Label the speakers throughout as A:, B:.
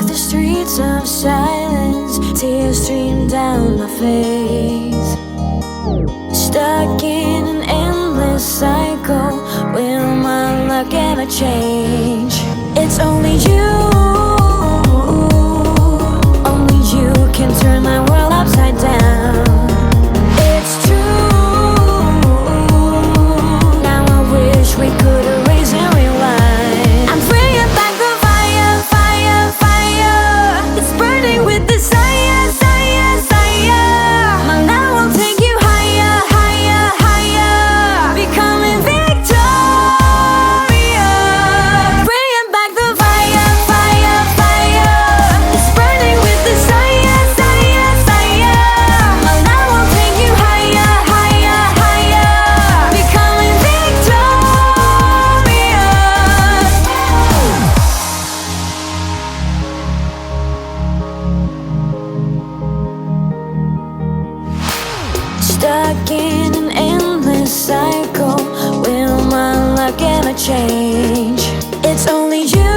A: the streets of silence, tears stream down my face. Stuck in an endless cycle, will my luck ever change? It's only you, only you can turn my world upside down. It's true, now I wish we could erase and rewind. I'm bringing back the fire, fire, fire. It's burning with desire, desire, desire. My love will take you higher, higher, higher. Becoming victorious. Bringing back the fire, fire, fire. It's burning with desire, desire, desire. My love will take you higher, higher, higher. Becoming victorious. Stuck in an endless cycle, will my luck ever change? It's only you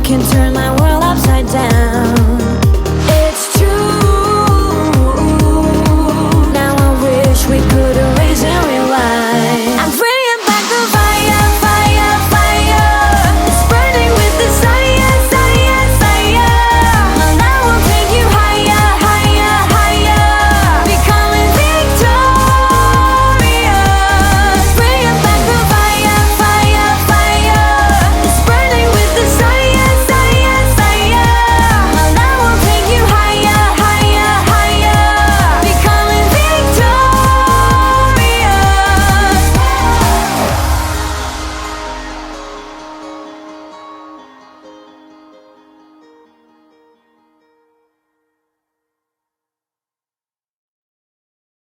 A: can turn my world